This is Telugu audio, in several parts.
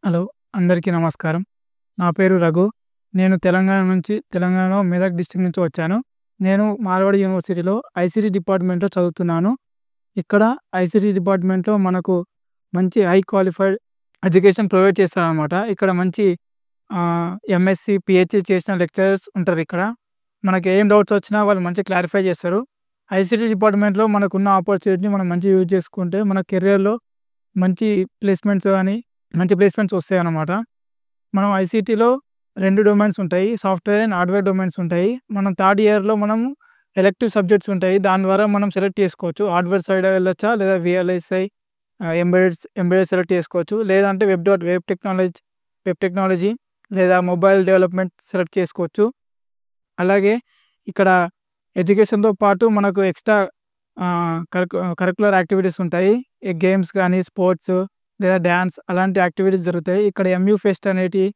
హలో! అందరికీ నమస్కారం. నా పేరు రఘు. నేను తెలంగాణలో మెదక్ డిస్ట్రిక్ట్ నుంచి వచ్చాను. నేను మార్వాడి యూనివర్సిటీలో ఐసీటీ డిపార్ట్మెంట్‌లో చదువుతున్నాను. ఇక్కడ ఐసీటీ డిపార్ట్మెంట్‌లో మనకు మంచి హై క్వాలిఫైడ్ ఎడ్యుకేషన్ ప్రొవైడ్ చేస్తారనమాట. ఇక్కడ మంచి ఎంఎస్సీ, పీహెచ్‌డీ చేసిన లెక్చరర్స్ ఉంటారిక్కడ. మనకి ఏం డౌట్స్ వచ్చినా వాళ్ళు మంచిగా క్లారిఫై చేస్తారు. ఐసీటీ డిపార్ట్మెంట్‌లో మనకున్న ఆపర్చునిటీని మనం మంచిగా యూజ్ చేసుకుంటే మన కెరియర్‌లో మంచి ప్లేస్‌మెంట్స్ వస్తాయన్నమాట. మనం ఐసీటీలో 2 డొమైన్స్ ఉంటాయి. సాఫ్ట్‌వేర్ అండ్ హార్డ్‌వేర్ డొమైన్స్ ఉంటాయి. మనం థర్డ్ ఇయర్‌లో మనము ఎలెక్టివ్ సబ్జెక్ట్స్ ఉంటాయి. దాని ద్వారా మనం సెలెక్ట్ చేసుకోవచ్చు. హార్డ్‌వేర్ సైడ్ వెళ్ళొచ్చా లేదా వీఎల్ఎస్ఐ, ఎంబెడెడ్ సెలెక్ట్ చేసుకోవచ్చు. లేదంటే వెబ్ టెక్నాలజీ లేదా మొబైల్ డెవలప్‌మెంట్ సెలెక్ట్ చేసుకోవచ్చు. అలాగే ఇక్కడ ఎడ్యుకేషన్‌తో పాటు మనకు ఎక్స్‌ట్రా కరిక్యులర్ యాక్టివిటీస్ ఉంటాయి. గేమ్స్ గానీ, స్పోర్ట్స్ లేదా డాన్స్ అలాంటి యాక్టివిటీస్ జరుగుతాయి. ఇక్కడ ఎంయూ ఫెస్ట్ అనేటివి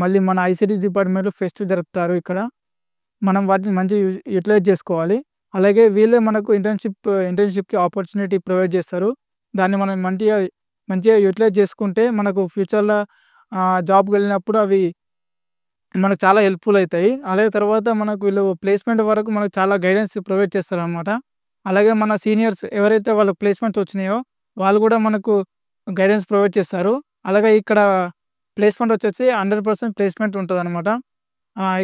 మళ్ళీ మన ఐసీటీ డిపార్ట్మెంట్‌లో ఫెస్ట్ జరుపుతారు ఇక్కడ. మనం వాటిని మంచిగా యుటిలైజ్ చేసుకోవాలి. అలాగే వీళ్ళే మనకు ఇంటర్న్‌షిప్‌కి ఆపర్చునిటీ ప్రొవైడ్ చేస్తారు. దాన్ని మనం మంచిగా యుటిలైజ్ చేసుకుంటే మనకు ఫ్యూచర్‌లో జాబ్‌కి వెళ్ళినప్పుడు అవి మనకు చాలా హెల్ప్‌ఫుల్ అయితాయి. అలాగే తర్వాత మనకు వీళ్ళు ప్లేస్‌మెంట్ వరకు మనకు చాలా గైడెన్స్ ప్రొవైడ్ చేస్తారనమాట. అలాగే మన సీనియర్స్ ఎవరైతే వాళ్ళకి ప్లేస్‌మెంట్స్ వచ్చినాయో వాళ్ళు కూడా మనకు గైడెన్స్ ప్రొవైడ్ చేస్తారు. అలాగే ఇక్కడ ప్లేస్‌మెంట్ వచ్చేసి 100% ప్లేస్‌మెంట్ ఉంటదనమాట.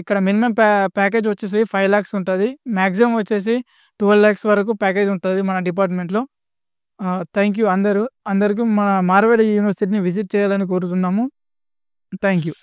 ఇక్కడ మినిమమ్ ప్యాకేజ్ వచ్చేసి 5,00,000 ఉంటది. మాక్సిమం వచ్చేసి 12,00,000 వరకు ప్యాకేజ్ ఉంటది మన డిపార్ట్మెంట్‌లో. థాంక్ యూ అందరికీ మన మార్వాడి యూనివర్సిటీని విజిట్ చేయాలని కోరుతున్నాము. Thank you.